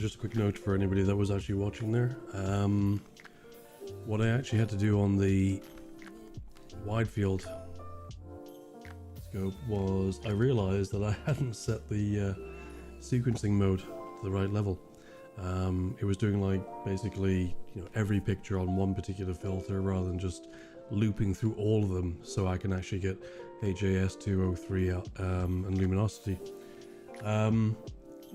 just a quick note for anybody that was actually watching there. What I actually had to do on the wide field scope was I realized that I hadn't set the sequencing mode to the right level. It was doing like basically, you know, every picture on one particular filter rather than just looping through all of them, so I can actually get HAS203 and luminosity.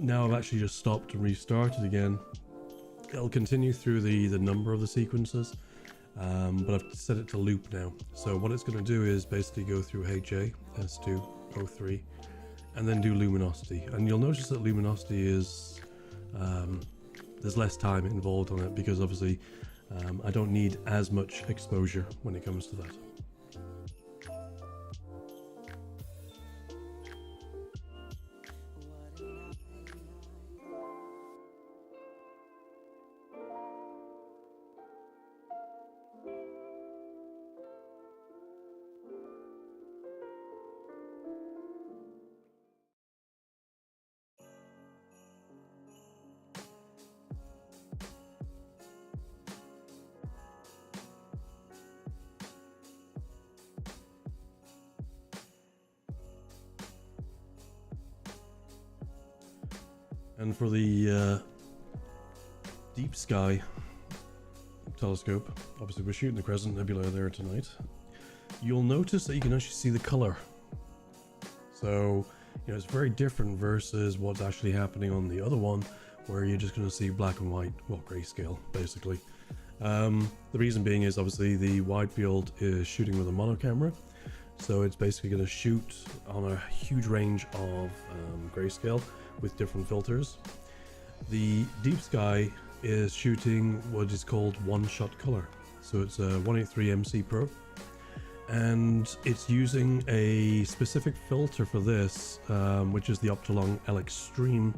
Now I've actually just stopped and restarted again. It'll continue through the number of the sequences, but I've set it to loop now. So what it's going to do is basically go through HAS203 and then do luminosity. And you'll notice that luminosity is there's less time involved on it because obviously I don't need as much exposure when it comes to that. And for the deep sky telescope, obviously we're shooting the Crescent Nebula there tonight, you'll notice that you can actually see the color. So, you know, it's very different versus what's actually happening on the other one, where you're just going to see black and white, well, grayscale, basically. The reason being is obviously the wide field is shooting with a mono camera, so it's basically going to shoot on a huge range of grayscale with different filters. The deep sky is shooting what is called one-shot color, so it's a 183 MC Pro, and it's using a specific filter for this, which is the Optolong L Extreme,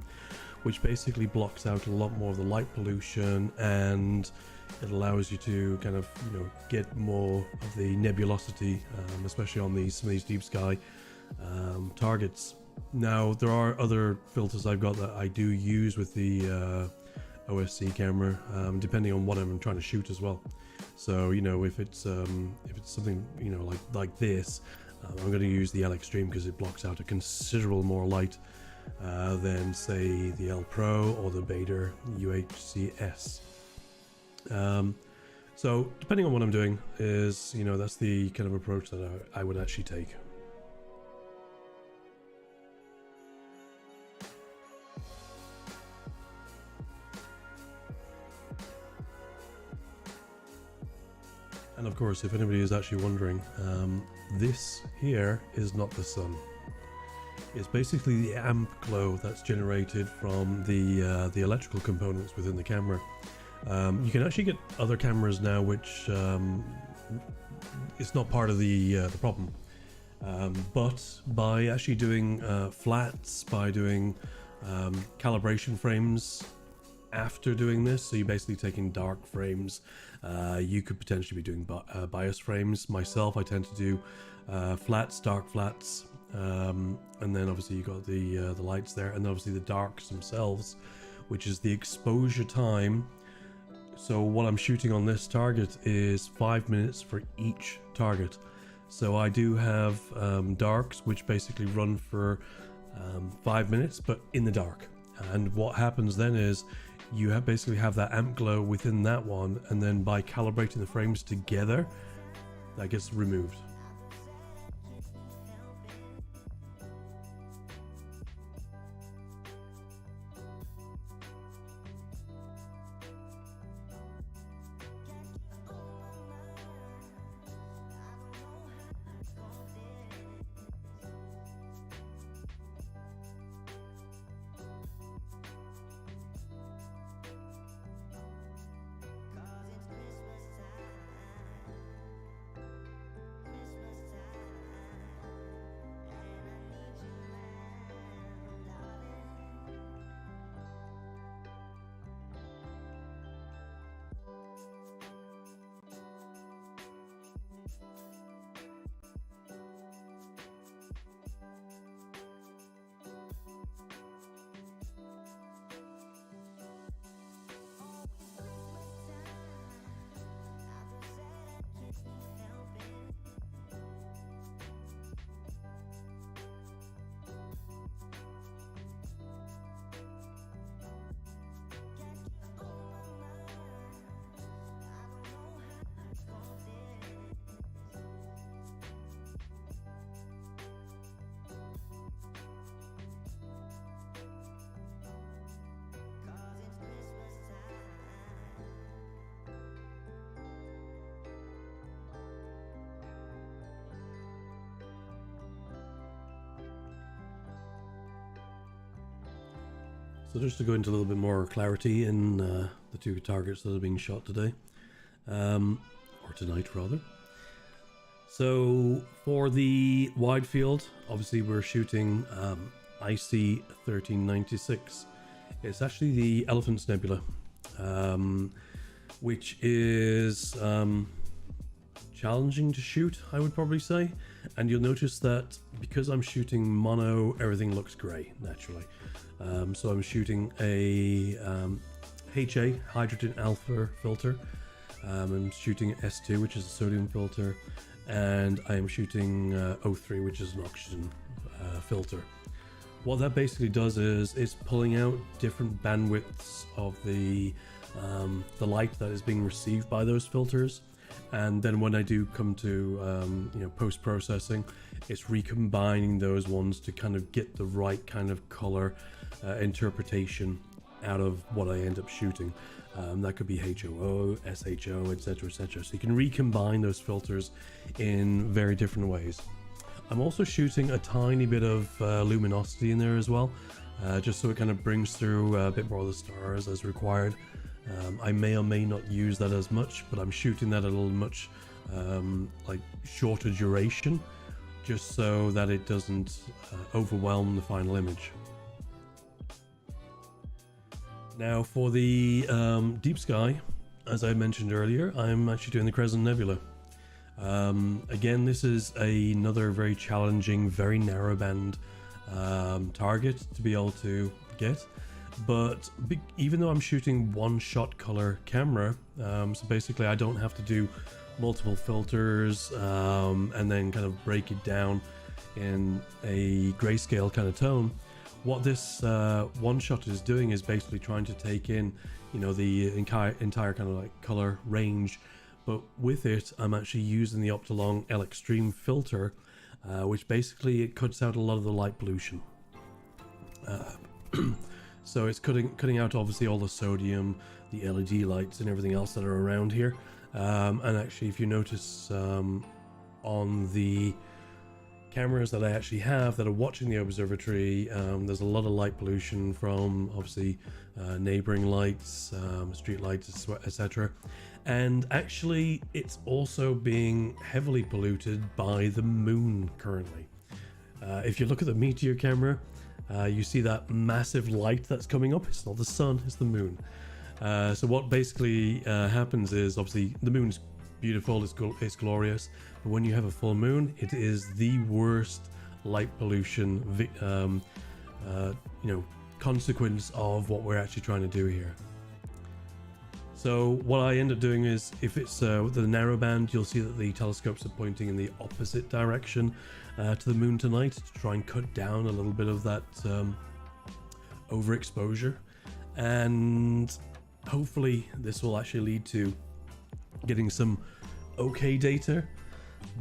which basically blocks out a lot more of the light pollution, and it allows you to kind of, you know, get more of the nebulosity, especially on some of these deep sky targets. Now, there are other filters I've got that I do use with the OSC camera, depending on what I'm trying to shoot as well. So, you know, if it's something, you know, like this, I'm going to use the L Extreme because it blocks out a considerable more light than, say, the L Pro or the Beta UHCS. So, depending on what I'm doing, is, you know, that's the kind of approach that I would actually take. And of course, if anybody is actually wondering, this here is not the sun. It's basically the amp glow that's generated from the electrical components within the camera. You can actually get other cameras now, which it's not part of the problem. But by actually doing flats, by doing calibration frames after doing this, so you're basically taking dark frames, you could potentially be doing bias frames. Myself, I tend to do flats, dark flats, and then obviously you got the lights there, and obviously the darks themselves, which is the exposure time. So what I'm shooting on this target is 5 minutes for each target. So I do have darks which basically run for 5 minutes, but in the dark. And what happens then is you basically have that amp glow within that one, and then by calibrating the frames together, that gets removed. So just to go into a little bit more clarity in the two targets that are being shot today, or tonight rather. So for the wide field, obviously we're shooting IC1396. It's actually the Elephant's Nebula, which is challenging to shoot, I would probably say. And you'll notice that because I'm shooting mono, everything looks grey naturally. So I'm shooting a HA, hydrogen alpha filter. I'm shooting S2, which is a sodium filter, and I am shooting O3, which is an oxygen filter. What that basically does is it's pulling out different bandwidths of the light that is being received by those filters, and then when I do come to post-processing, it's recombining those ones to kind of get the right kind of color interpretation out of what I end up shooting. That could be HOO, SHO, etc, etc. So you can recombine those filters in very different ways. I'm also shooting a tiny bit of luminosity in there as well, just so it kind of brings through a bit more of the stars as required. I may or may not use that as much, but I'm shooting that a little much like shorter duration, just so that it doesn't overwhelm the final image. Now for the deep sky, as I mentioned earlier, I'm actually doing the Crescent Nebula. Again, this is another very challenging, very narrowband target to be able to get. But even though I'm shooting one shot color camera, so basically I don't have to do multiple filters and then kind of break it down in a grayscale kind of tone. What this one shot is doing is basically trying to take in, the entire kind of like color range, but with it, I'm actually using the Optolong L Extreme filter, which basically it cuts out a lot of the light pollution. So it's cutting out obviously all the sodium, the LED lights, and everything else that are around here. And actually, if you notice on the cameras that I actually have that are watching the observatory, there's a lot of light pollution from obviously neighboring lights, street lights, etc. And actually it's also being heavily polluted by the moon currently. If you look at the Meteor camera, you see that massive light that's coming up. It's not the sun, it's the moon. So what basically happens is, obviously the moon's beautiful, it's glorious, but when you have a full moon, it is the worst light pollution consequence of what we're actually trying to do here. So what I end up doing is, if it's with the narrow band, you'll see that the telescopes are pointing in the opposite direction to the moon tonight to try and cut down a little bit of that overexposure, and hopefully this will actually lead to getting some okay data.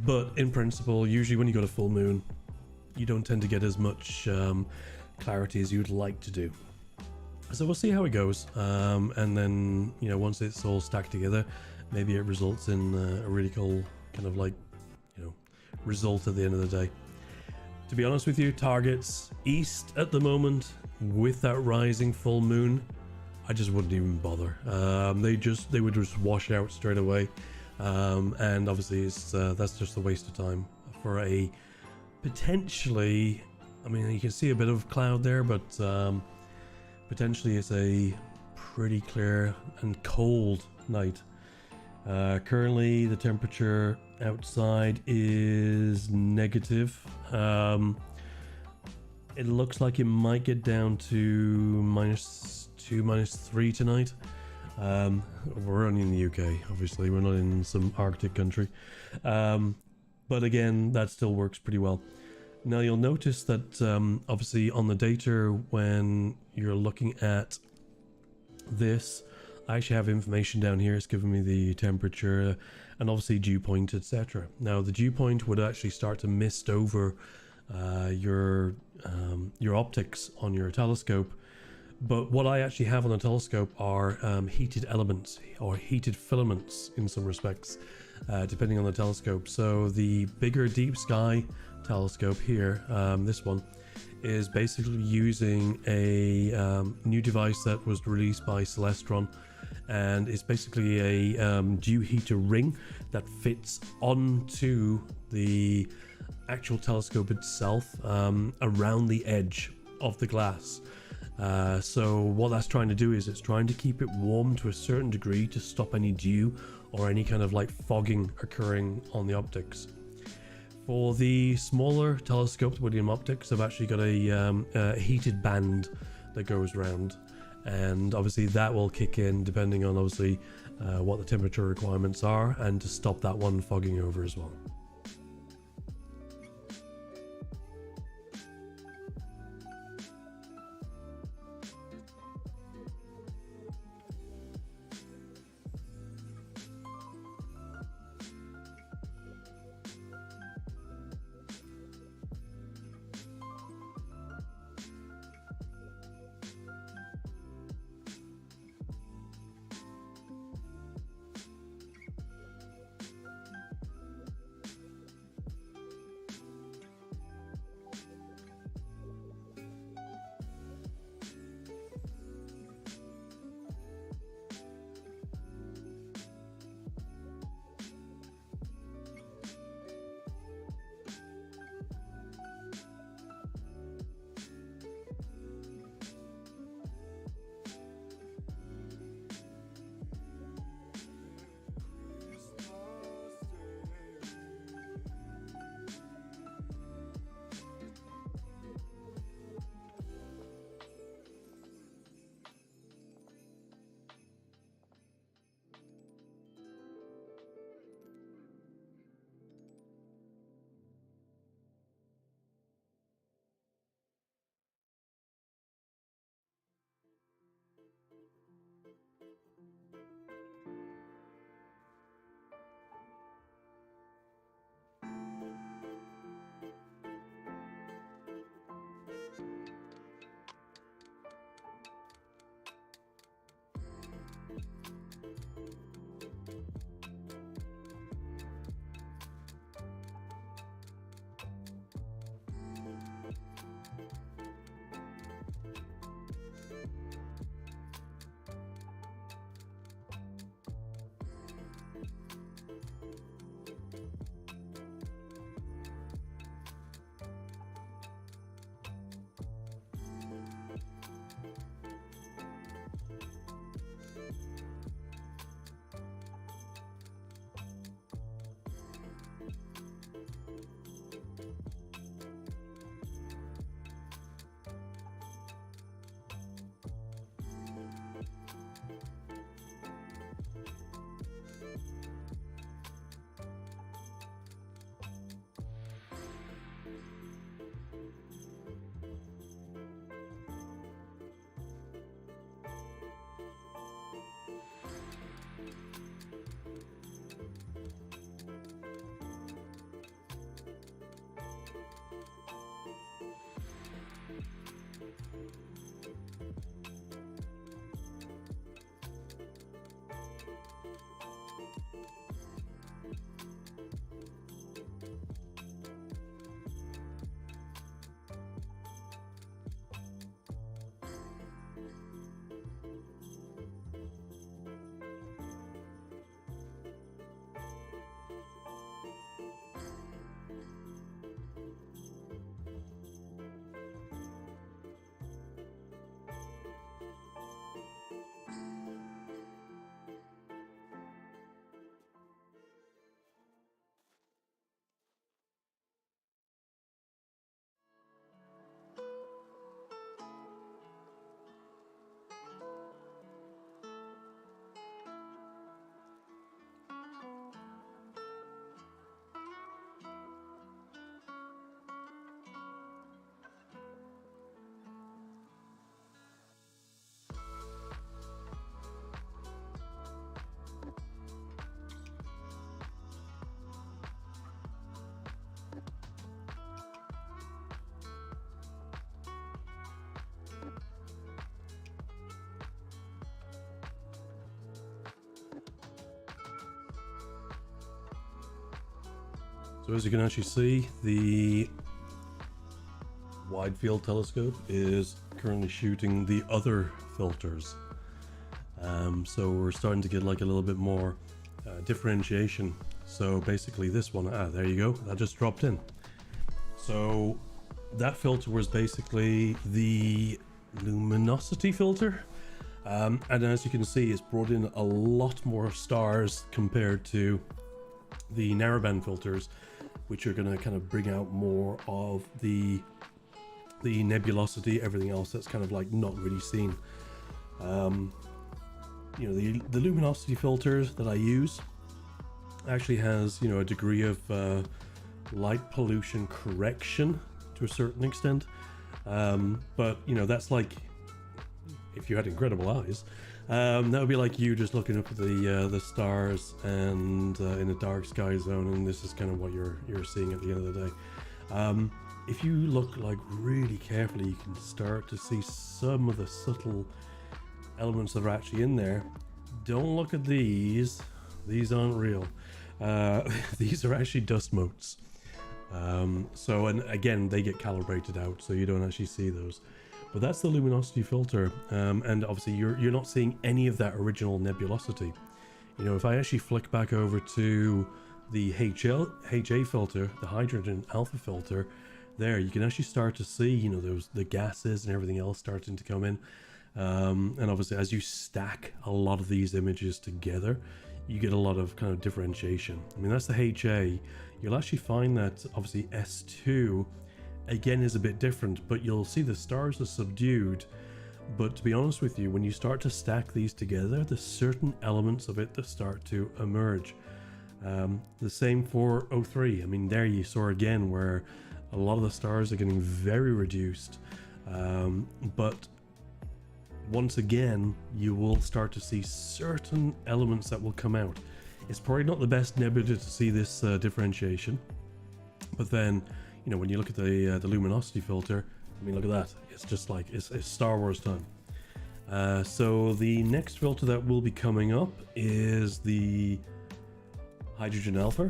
But in principle, usually when you got a full moon, you don't tend to get as much clarity as you'd like to do. So we'll see how it goes, and then once it's all stacked together, maybe it results in a really cool kind of like result at the end of the day. To be honest with you, targets east at the moment with that rising full moon, I just wouldn't even bother. They would just wash out straight away, and obviously that's just a waste of time for a potentially. I mean, you can see a bit of cloud there, but potentially it's a pretty clear and cold night. Currently the temperature outside is negative. It looks like it might get down to -2, -3 tonight. We're only in the UK, obviously we're not in some Arctic country, but again, that still works pretty well. Now you'll notice that obviously on the data, when you're looking at this, I actually have information down here. It's giving me the temperature and obviously dew point, etc. Now the dew point would actually start to mist over your optics on your telescope, but what I actually have on the telescope are heated elements or heated filaments in some respects, depending on the telescope. So the bigger deep sky telescope here, this one, is basically using a new device that was released by Celestron, and it's basically a dew heater ring that fits onto the actual telescope itself, around the edge of the glass. So what that's trying to do is it's trying to keep it warm to a certain degree to stop any dew or any kind of like fogging occurring on the optics. For the smaller telescopes, William Optics have actually got a heated band that goes around, and obviously that will kick in depending on obviously what the temperature requirements are, and to stop that one fogging over as well. So as you can actually see, the wide field telescope is currently shooting the other filters. So we're starting to get like a little bit more differentiation. So basically this one, there you go, that just dropped in. So that filter was basically the luminosity filter. And as you can see, it's brought in a lot more stars compared to the narrowband filters, which are going to kind of bring out more of the nebulosity, everything else that's kind of like not really seen. You know, the luminosity filters that I use actually has, you know, a degree of light pollution correction to a certain extent, but you know, that's like if you had incredible eyes, that would be like you just looking up at the stars and in a dark sky zone, and this is kind of what you're seeing at the end of the day. If you look like really carefully, you can start to see some of the subtle elements that are actually in there. Don't look at these aren't real. These are actually dust motes. So, and again, they get calibrated out, so you don't actually see those. But that's the luminosity filter, and obviously you're not seeing any of that original nebulosity. You know, if I actually flick back over to the HA filter, the hydrogen alpha filter, there you can actually start to see, you know, the gases and everything else starting to come in. And obviously as you stack a lot of these images together, you get a lot of kind of differentiation. I mean, that's the HA. You'll actually find that obviously S2 again is a bit different, but you'll see the stars are subdued. But to be honest with you, when you start to stack these together, there's certain elements of it that start to emerge. The same for O3. I mean, there you saw again where a lot of the stars are getting very reduced, but once again you will start to see certain elements that will come out. It's probably not the best nebula to see this differentiation, but then, you know, when you look at the luminosity filter, I mean, look at that. It's just like it's Star Wars time. So the next filter that will be coming up is the hydrogen alpha,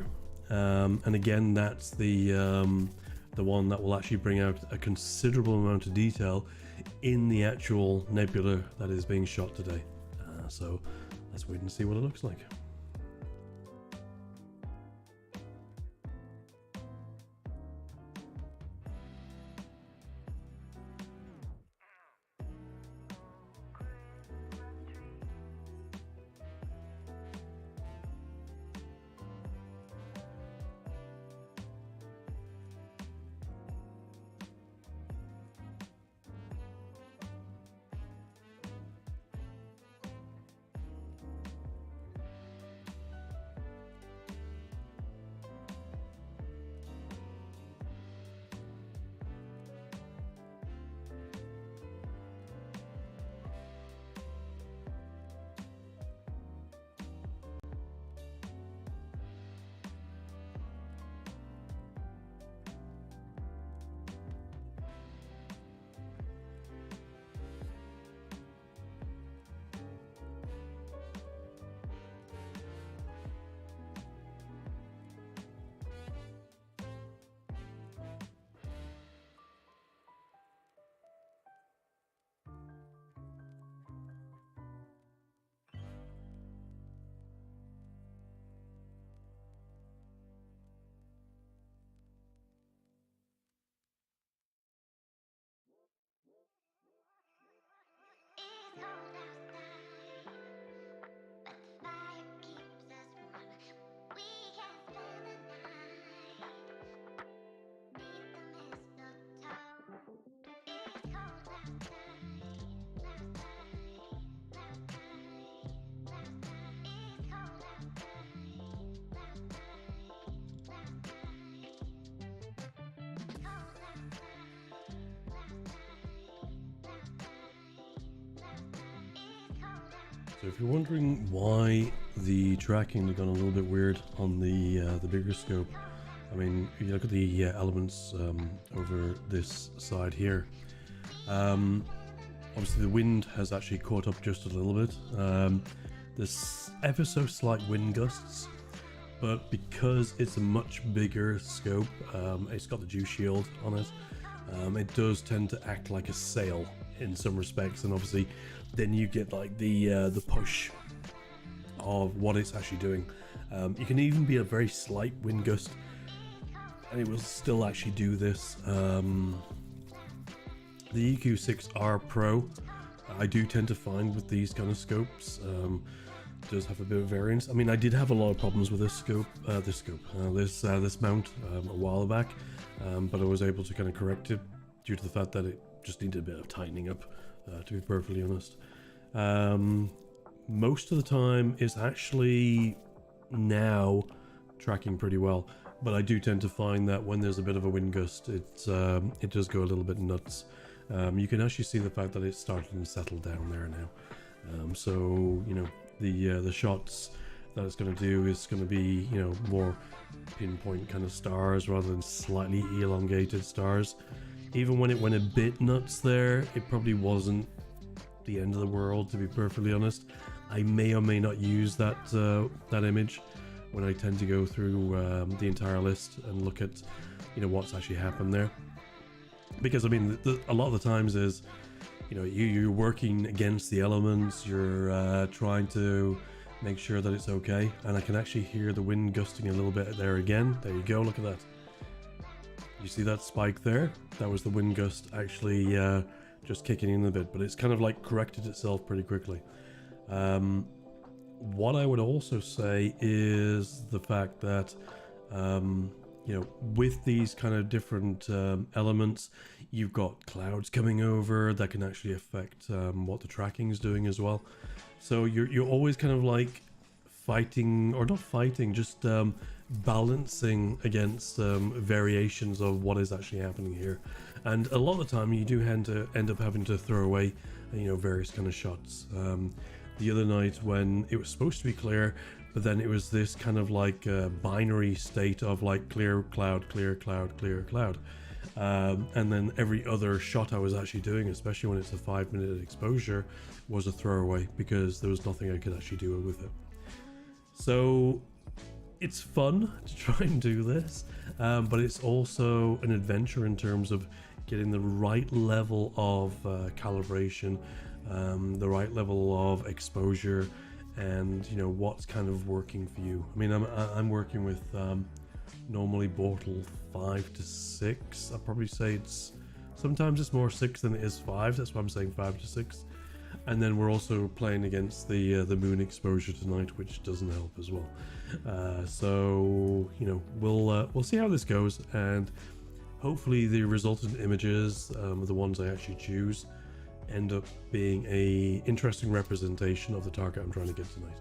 and again, that's the one that will actually bring out a considerable amount of detail in the actual nebula that is being shot today. So let's wait and see what it looks like. So if you're wondering why the tracking has gone a little bit weird on the bigger scope, I mean, if you look at the elements over this side here, obviously the wind has actually caught up just a little bit. There's ever so slight wind gusts, but because it's a much bigger scope, it's got the dew shield on it, It does tend to act like a sail in some respects, and obviously then you get like the push of what it's actually doing. You can even be a very slight wind gust and it will still actually do this. The EQ6R Pro, I do tend to find with these kind of scopes, does have a bit of variance. I mean, I did have a lot of problems with this mount a while back, but I was able to kind of correct it due to the fact that it just needed a bit of tightening up, to be perfectly honest. Most of the time it's actually now tracking pretty well, but I do tend to find that when there's a bit of a wind gust, it does go a little bit nuts. You can actually see the fact that it's starting to settle down there now. So, you know, the shots that it's going to do is going to be, you know, more pinpoint kind of stars rather than slightly elongated stars. Even when it went a bit nuts there, it probably wasn't the end of the world, to be perfectly honest. I may or may not use that image when I tend to go through the entire list and look at, you know, what's actually happened there. Because I mean, a lot of the times is, you know, you're working against the elements, you're trying to make sure that it's okay, and I can actually hear the wind gusting a little bit there again. There you go, look at that. You see that spike there? That was the wind gust actually just kicking in a bit, but it's kind of like corrected itself pretty quickly. What I would also say is the fact that, you know, with these kind of different elements, you've got clouds coming over that can actually affect what the tracking is doing as well. So you're always kind of like fighting, or not fighting, just balancing against variations of what is actually happening here. And a lot of the time you do end up having to throw away, you know, various kind of shots. The other night when it was supposed to be clear, but then it was this kind of like binary state of like clear cloud, clear cloud, clear cloud. And then every other shot I was actually doing, especially when it's a 5-minute exposure, was a throwaway because there was nothing I could actually do with it. So it's fun to try and do this, but it's also an adventure in terms of getting the right level of calibration, the right level of exposure, and you know what's kind of working for you. I mean, I'm working with normally bottle 5 to 6. I'd probably say sometimes it's more 6 than it is 5. That's why I'm saying 5 to 6. And then we're also playing against the moon exposure tonight, which doesn't help as well. So you know, we'll see how this goes, and hopefully the resultant images, the ones I actually choose, end up being a interesting representation of the target I'm trying to get tonight.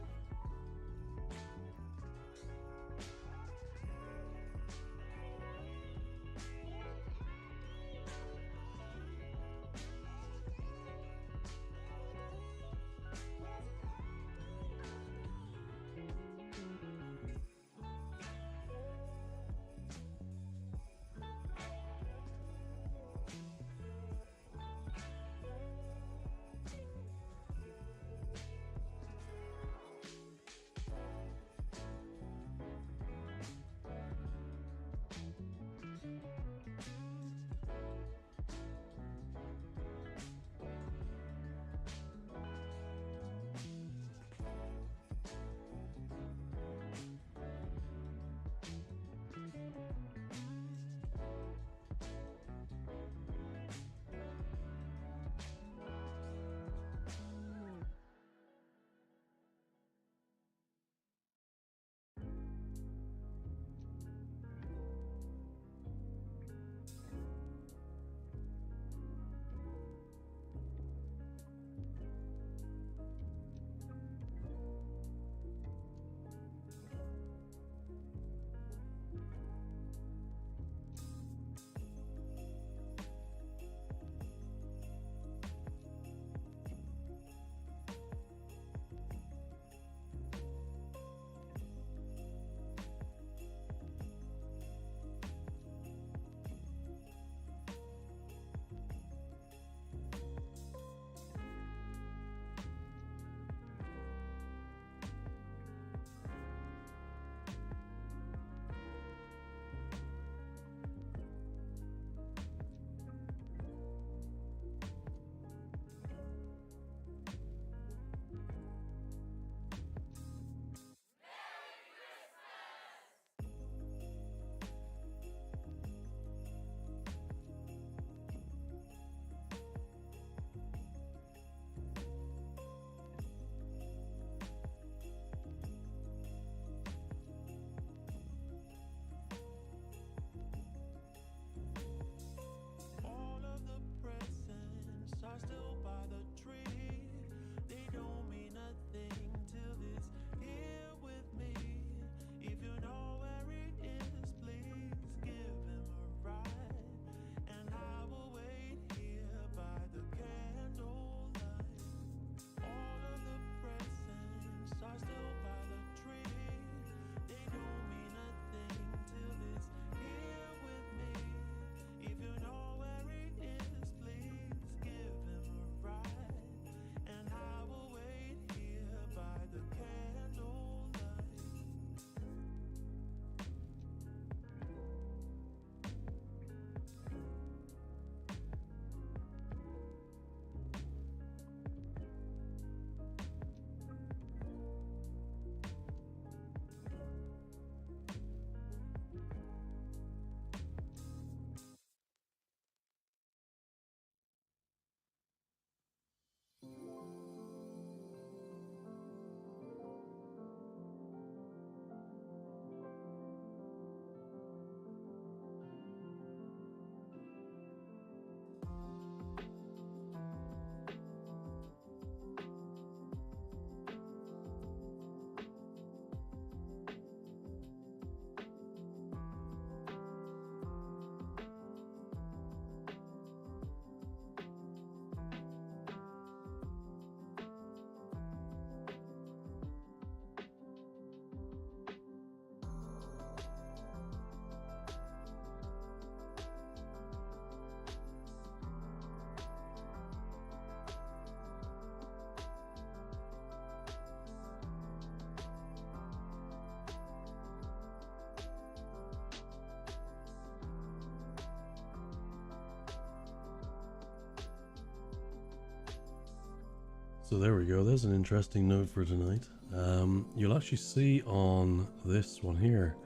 So there we go, there's an interesting note for tonight. You'll actually see on this one here,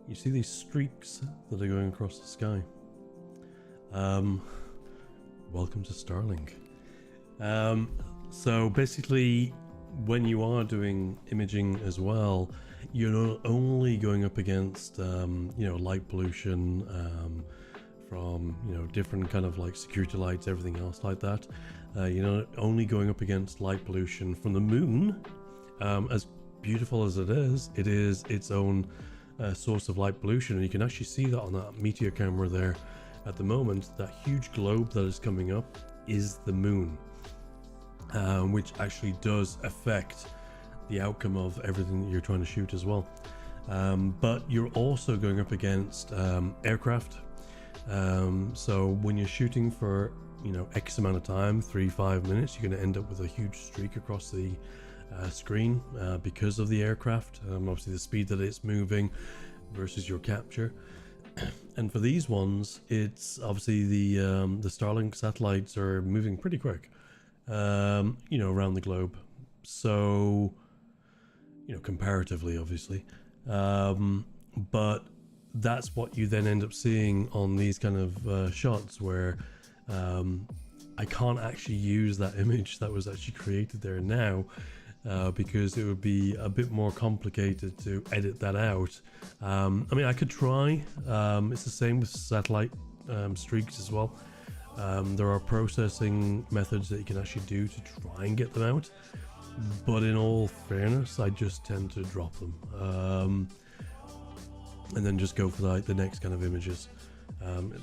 you see these streaks that are going across the sky. Welcome to Starlink. So basically, when you are doing imaging as well, you're not only going up against light pollution from different kind of like security lights, everything else like that. You're not only going up against light pollution from the moon, as beautiful as it is its own source of light pollution, and you can actually see that on that meteor camera there at the moment. That huge globe that is coming up is the moon, which actually does affect the outcome of everything that you're trying to shoot as well. But you're also going up against aircraft. So when you're shooting for X amount of time, 3-5 minutes, you're going to end up with a huge streak across the screen because of the aircraft, obviously the speed that it's moving versus your capture. And for these ones, it's obviously the Starlink satellites are moving pretty quick, around the globe. So, comparatively, obviously, but that's what you then end up seeing on these kind of shots where I can't actually use that image that was actually created there now, because it would be a bit more complicated to edit that out. I mean, I could try. It's the same with satellite streaks as well. There are processing methods that you can actually do to try and get them out, but in all fairness, I just tend to drop them and then just go for the next kind of images.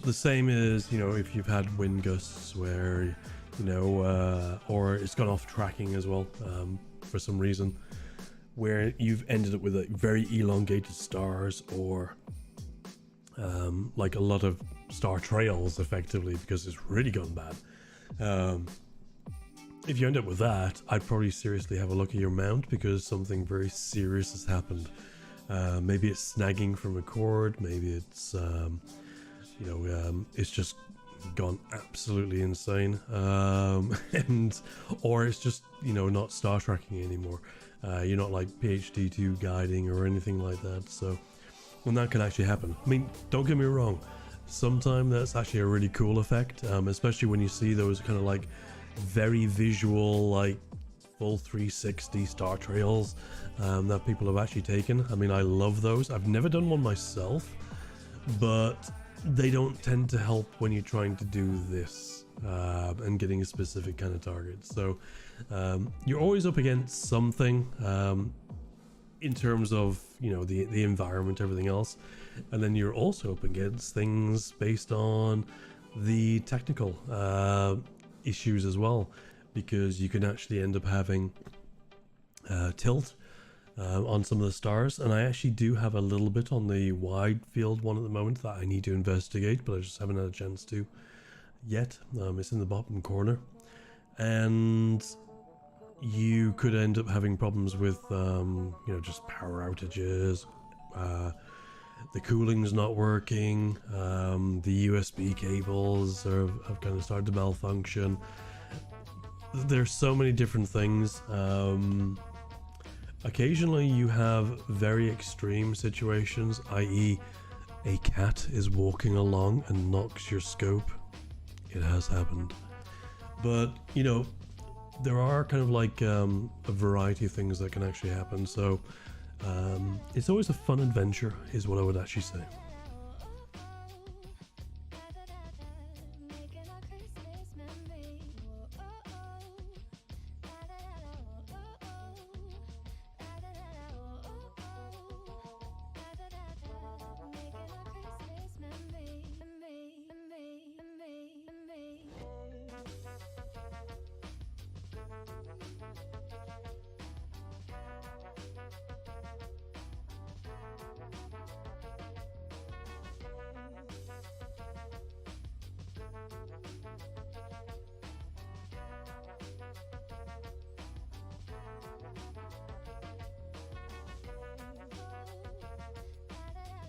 The same as if you've had wind gusts where or it's gone off tracking as well for some reason, where you've ended up with very elongated stars, or like a lot of star trails effectively, because it's really gone bad. If you end up with that, I'd probably seriously have a look at your mount, because something very serious has happened. Maybe it's snagging from a cord, maybe it's it's just gone absolutely insane, or it's just not star tracking anymore. You're not like PhD2 guiding or anything like that. So when that can actually happen, I mean, don't get me wrong, sometimes that's actually a really cool effect, especially when you see those kind of like very visual, like full 360 star trails that people have actually taken. I mean, I love those. I've never done one myself, but they don't tend to help when you're trying to do this and getting a specific kind of target. So you're always up against something in terms of the environment, everything else, and then you're also up against things based on the technical issues as well, because you can actually end up having tilt on some of the stars. And I actually do have a little bit on the wide field one at the moment that I need to investigate, but I just haven't had a chance to yet. It's in the bottom corner, and you could end up having problems with just power outages, the cooling's not working, the USB cables have kind of started to malfunction. There's so many different things. Occasionally you have very extreme situations, i.e. a cat is walking along and knocks your scope. It has happened. But, there are kind of like a variety of things that can actually happen. So it's always a fun adventure, is what I would actually say.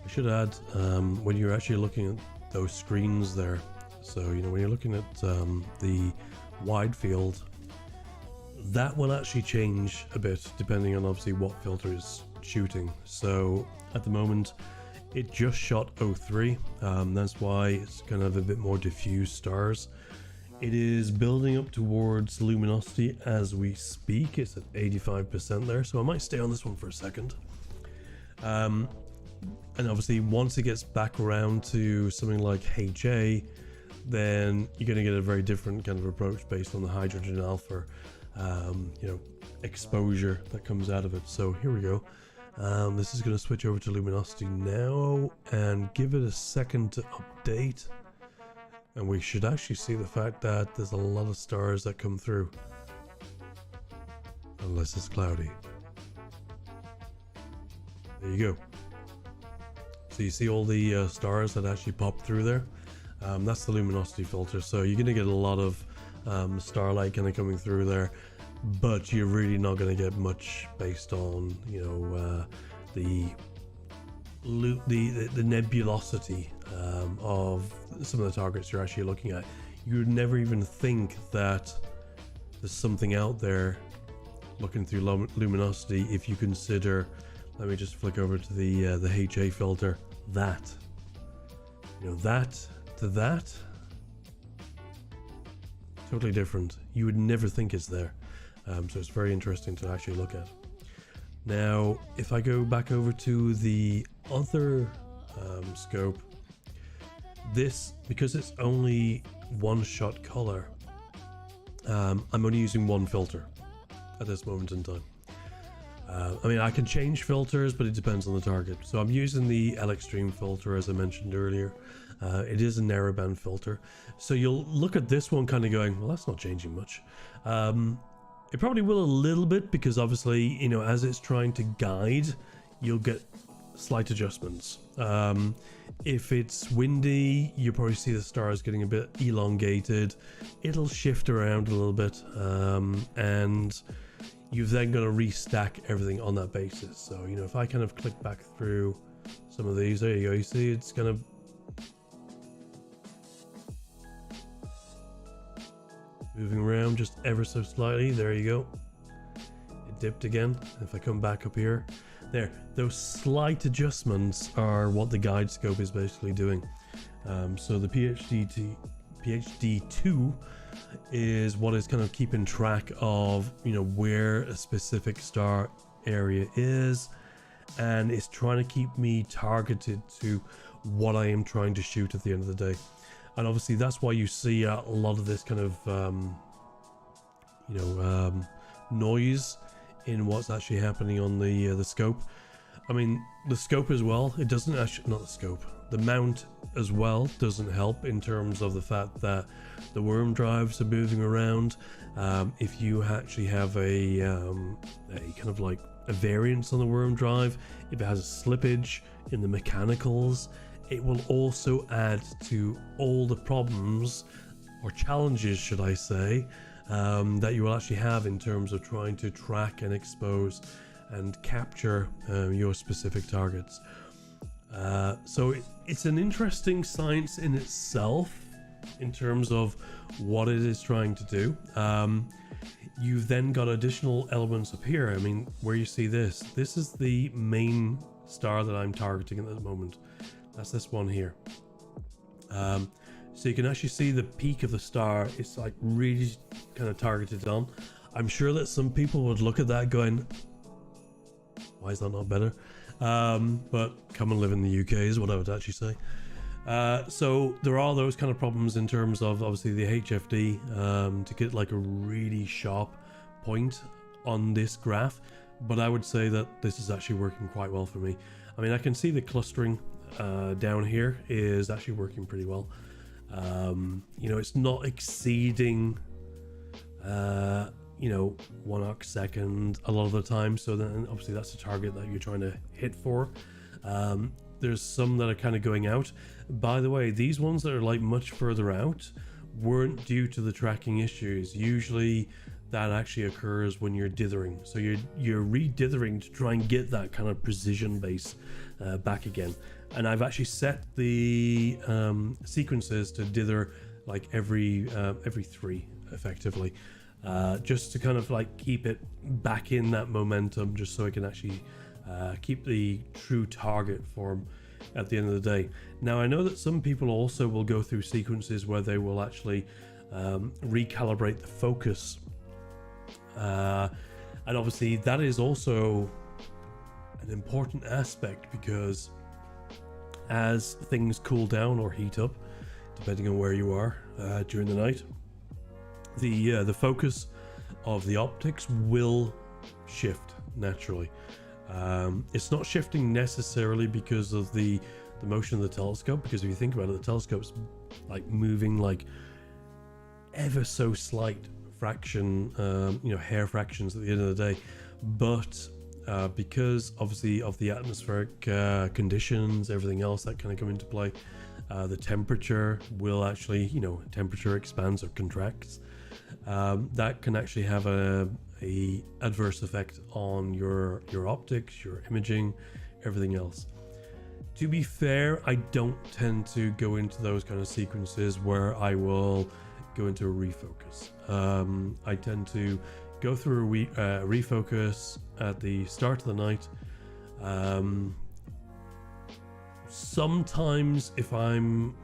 I should add, when you're actually looking at those screens there, so when you're looking at the wide field, that will actually change a bit depending on obviously what filter is shooting. So at the moment it just shot 03, that's why it's kind of a bit more diffuse stars. It is building up towards luminosity as we speak. It's at 85% there, so I might stay on this one for a second. And obviously once it gets back around to something like HA, then you're going to get a very different kind of approach based on the hydrogen alpha you know, exposure that comes out of it. So here we go. This is going to switch over to luminosity now and give it a second to update, and we should actually see the fact that there's a lot of stars that come through, unless it's cloudy. There you go. So you see all the stars that actually pop through there. That's the luminosity filter, so you're going to get a lot of starlight kind of coming through there, but you're really not going to get much based on, you know, the nebulosity of some of the targets you're actually looking at. You would never even think that there's something out there looking through luminosity if you consider, let me just flick over to the HA filter, that, you know, that to that, totally different. You would never think it's there. So it's very interesting to actually look at. Now, if I go back over to the other scope, this, because it's only one shot color, I'm only using one filter at this moment in time. I mean, I can change filters, but it depends on the target. So I'm using the L Extreme filter, as I mentioned earlier. It is a narrowband filter. So you'll look at this one kind of going, well, that's not changing much. It probably will a little bit, because obviously, you know, as it's trying to guide, you'll get slight adjustments. If it's windy, you probably see the stars getting a bit elongated. It'll shift around a little bit, and you've then got to restack everything on that basis. So, you know, if I kind of click back through some of these, there you go, you see it's kind of moving around just ever so slightly. There you go, it dipped again. If I come back up here, there, those slight adjustments are what the guide scope is basically doing. So the PhD2 is what is kind of keeping track of, you know, where a specific star area is, and it's trying to keep me targeted to what I am trying to shoot at the end of the day. And obviously that's why you see a lot of this kind of noise in what's actually happening on the scope. I mean, the scope as well, it doesn't actually, not the scope, the mount as well doesn't help in terms of the fact that the worm drives are moving around. If you actually have a kind of like a variance on the worm drive, if it has a slippage in the mechanicals, it will also add to all the problems, or challenges should I say, that you will actually have in terms of trying to track and expose and capture your specific targets. So it's an interesting science in itself in terms of what it is trying to do. You've then got additional elements up here. I mean, where you see this is the main star that I'm targeting at the moment. That's this one here. So you can actually see the peak of the star. It's like really kind of targeted on. I'm sure that some people would look at that going, why is that not better? But come and live in the UK is what I would actually say. So there are those kind of problems in terms of obviously the HFD to get like a really sharp point on this graph, but I would say that this is actually working quite well for me. I mean, I can see the clustering down here is actually working pretty well. You know, it's not exceeding you know, 1 arcsecond a lot of the time, so then obviously that's the target that you're trying to hit for. There's some that are kind of going out. By the way, these ones that are like much further out weren't due to the tracking issues. Usually that actually occurs when you're dithering, so you're re-dithering to try and get that kind of precision base back again. And I've actually set the sequences to dither like every 3 effectively. just to kind of like keep it back in that momentum, just so I can actually keep the true target form at the end of the day. Now, I know that some people also will go through sequences where they will actually recalibrate the focus, and obviously that is also an important aspect, because as things cool down or heat up, depending on where you are during the night, the focus of the optics will shift naturally. It's not shifting necessarily because of the motion of the telescope, because if you think about it, the telescope's like moving like ever so slight fraction, hair fractions at the end of the day. But because obviously of the atmospheric conditions, everything else that kind of come into play, the temperature will actually, temperature expands or contracts. That can actually have a adverse effect on your optics, your imaging, everything else. To be fair, I don't tend to go into those kind of sequences where I will go into a refocus. I tend to go through a refocus at the start of the night. Sometimes if I'm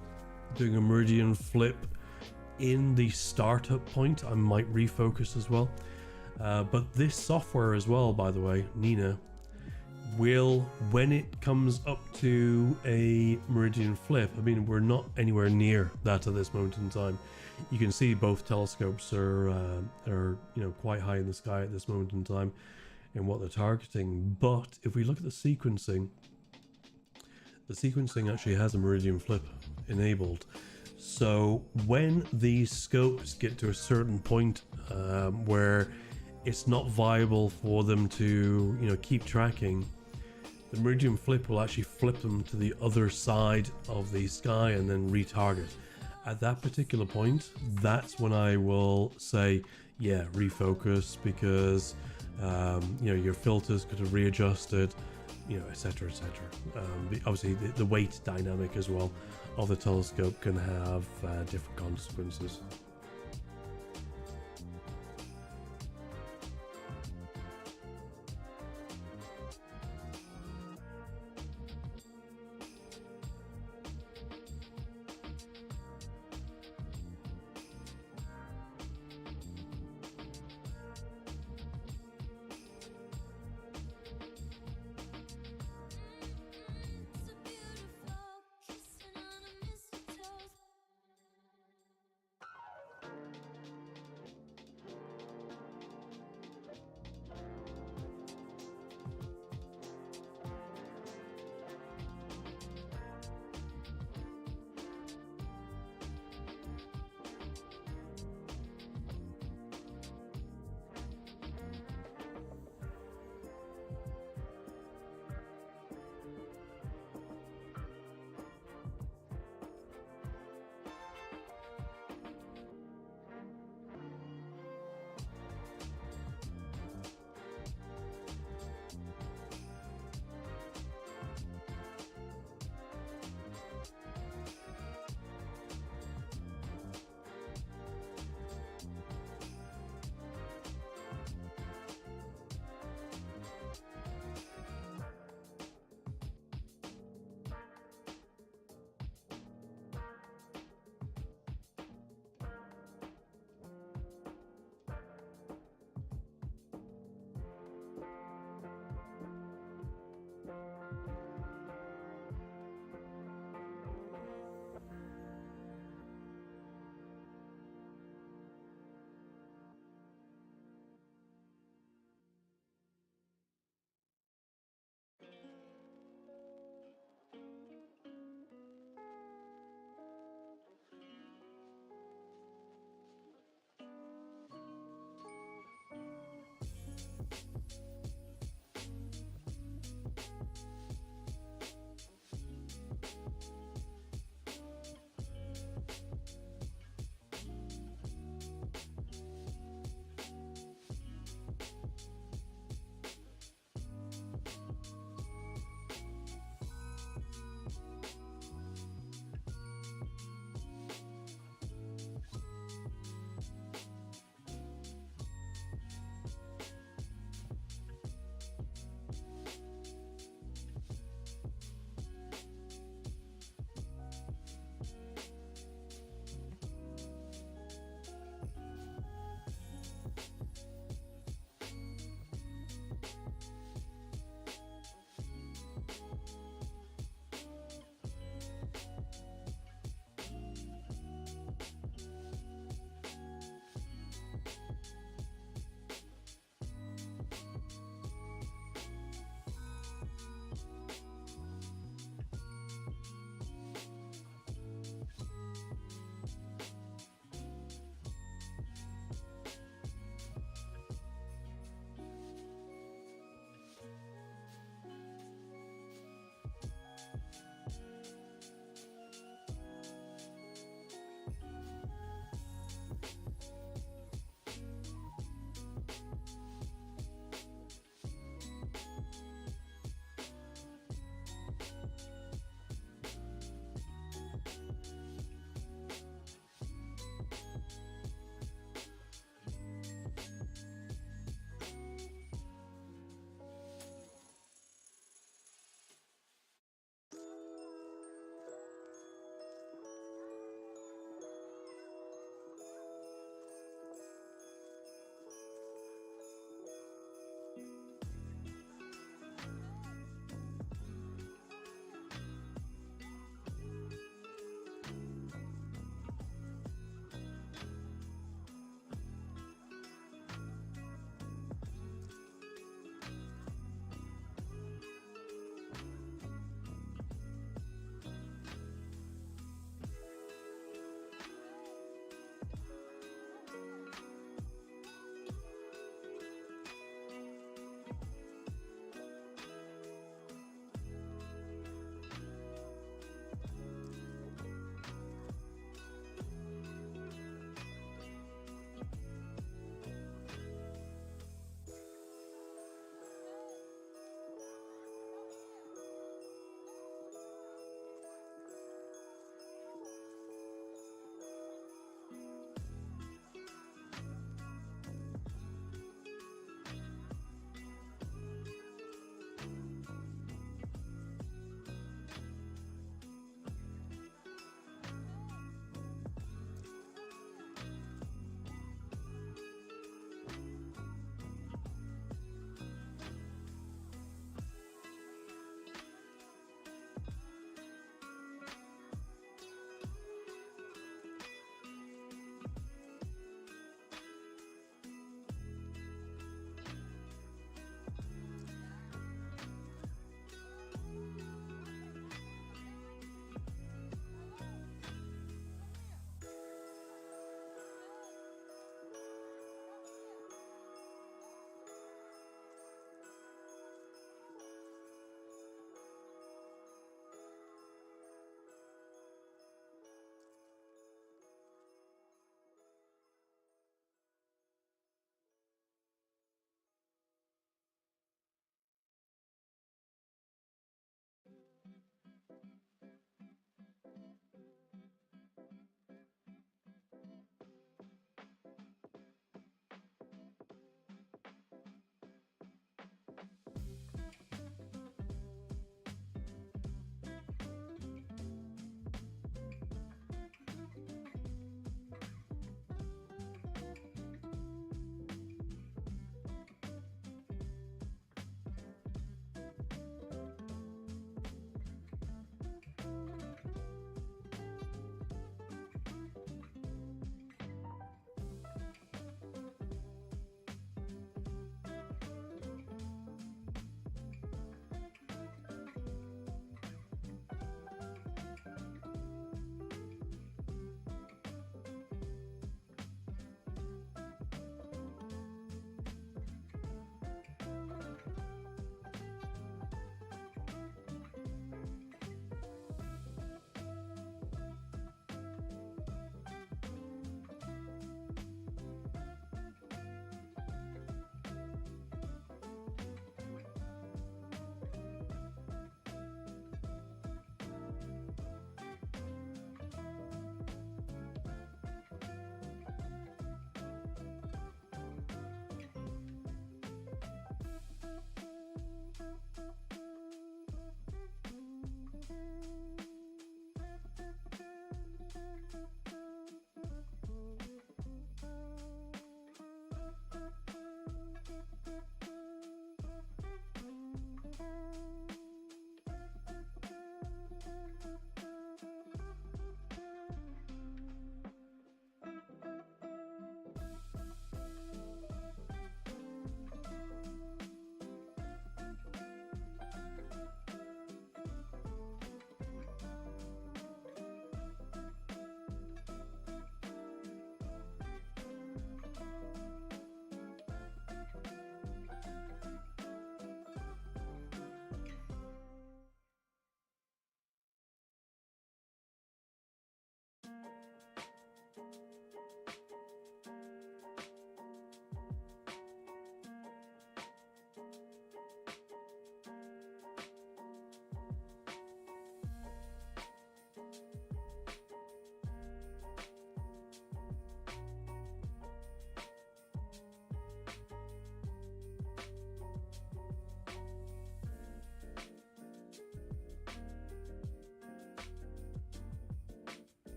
doing a meridian flip in the startup point, I might refocus as well. But this software as well, by the way, Nina, will, when it comes up to a meridian flip, I mean, we're not anywhere near that at this moment in time. You can see both telescopes are quite high in the sky at this moment in time in what they're targeting. But if we look at the sequencing actually has a meridian flip enabled. So when these scopes get to a certain point where it's not viable for them to keep tracking, the meridian flip will actually flip them to the other side of the sky and then retarget. At that particular point, that's when I will say, yeah, refocus, because your filters could have readjusted, etc, etc. Obviously the weight dynamic as well of the telescope can have different consequences.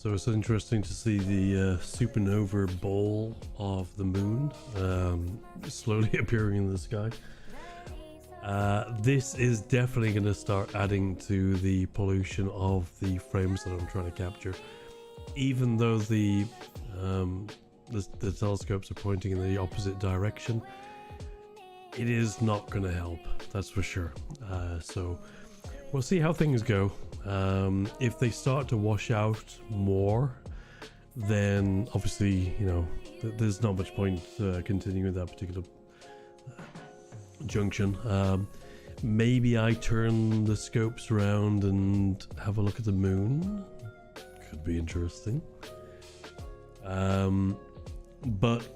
So it's interesting to see the supernova ball of the moon slowly appearing in the sky. This is definitely going to start adding to the pollution of the frames that I'm trying to capture. Even though the telescopes are pointing in the opposite direction, it is not going to help, that's for sure. So we'll see how things go. If they start to wash out more, then obviously, you know, there's not much point continuing that particular junction. Maybe I turn the scopes around and have a look at the moon. Could be interesting. But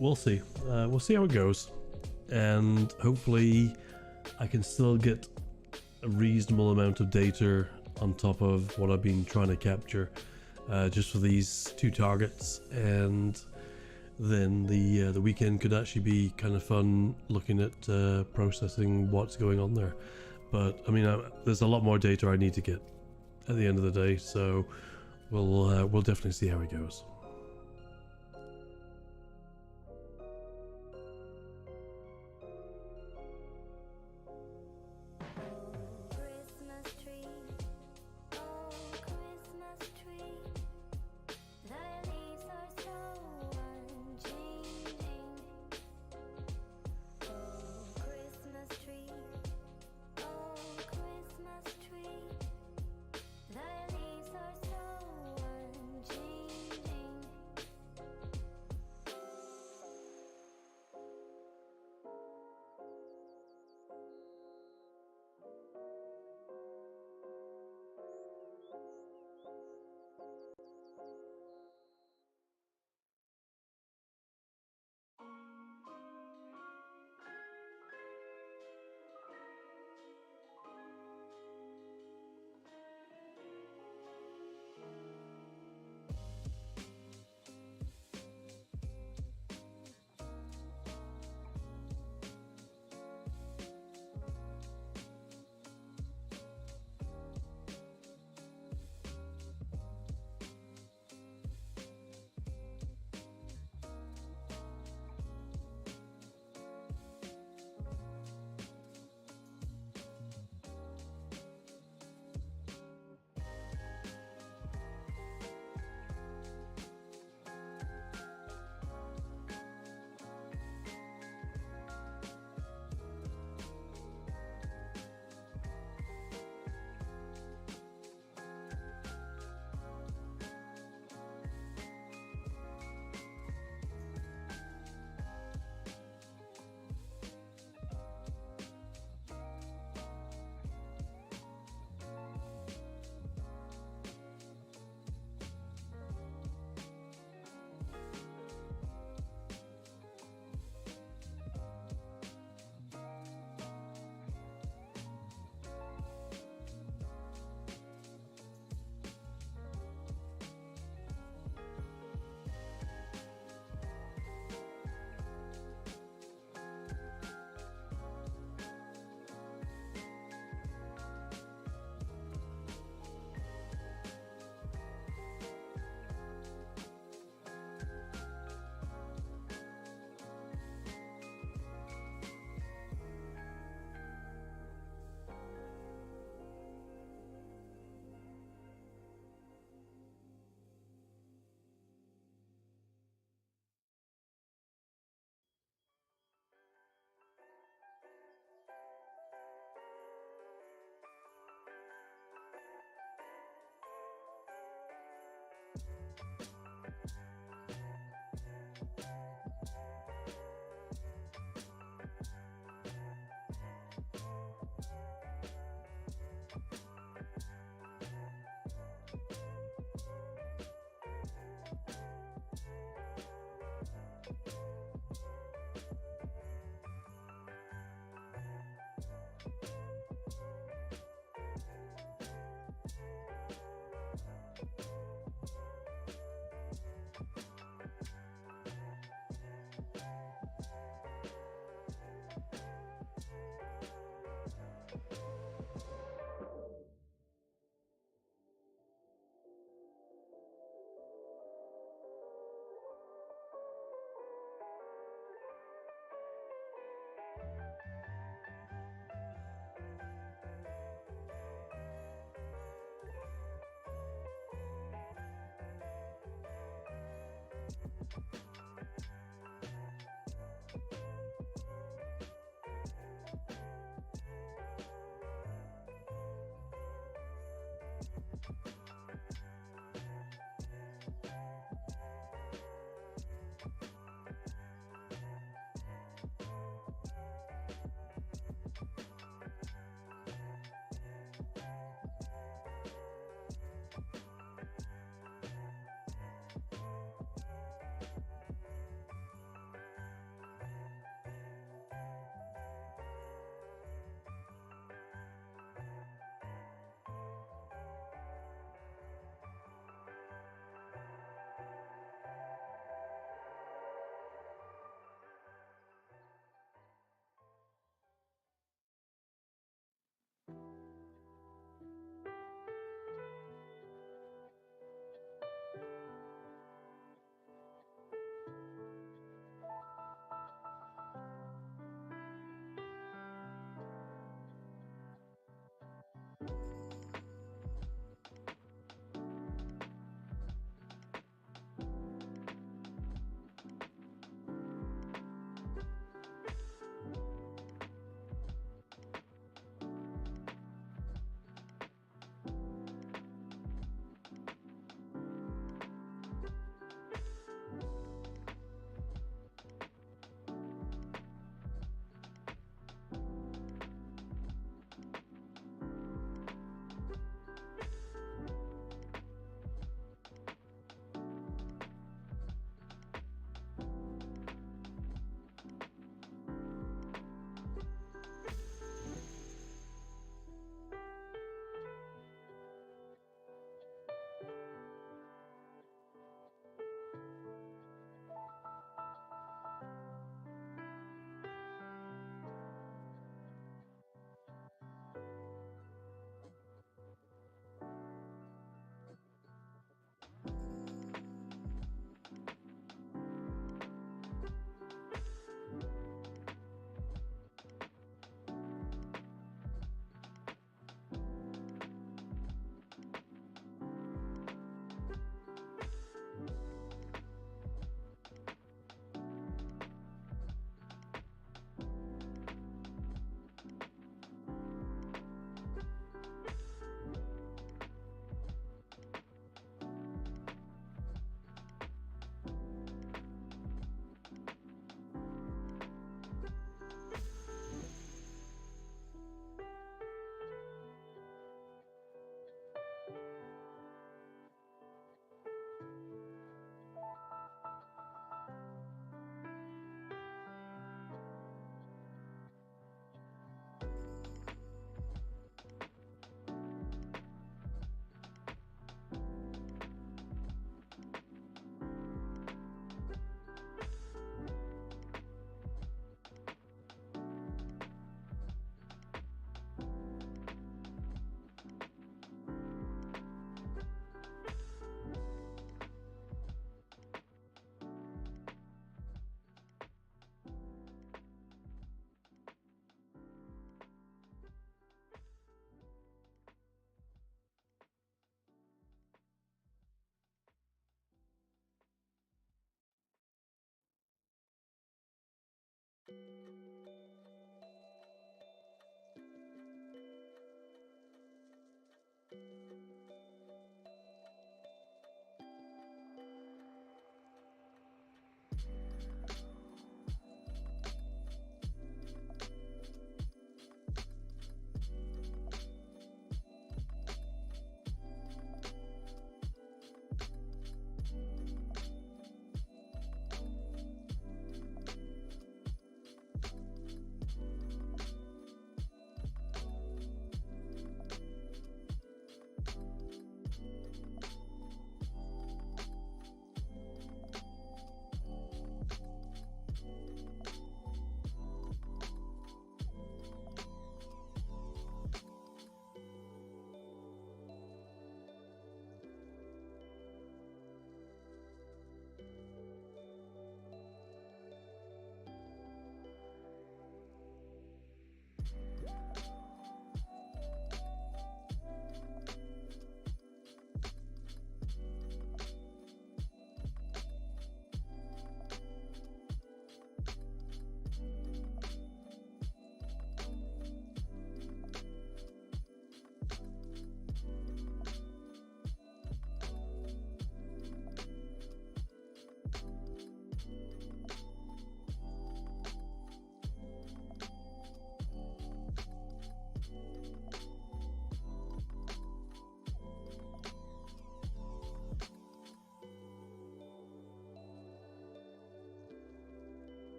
we'll see. We'll see how it goes. And hopefully I can still get a reasonable amount of data on top of what I've been trying to capture just for these two targets, and then the weekend could actually be kind of fun looking at processing what's going on there. But I mean, there's a lot more data I need to get at the end of the day, so we'll definitely see how it goes.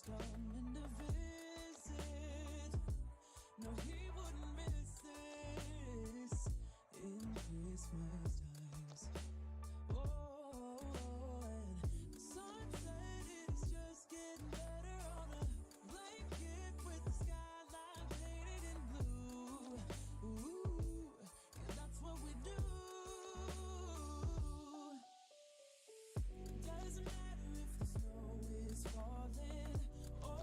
coming to visit. No, he wouldn't miss this in Christmas times. Oh, and the sunset is just getting better on a blanket with the skyline painted in blue. Ooh, yeah, that's what we do. Doesn't matter if the snow is falling or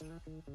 Christmas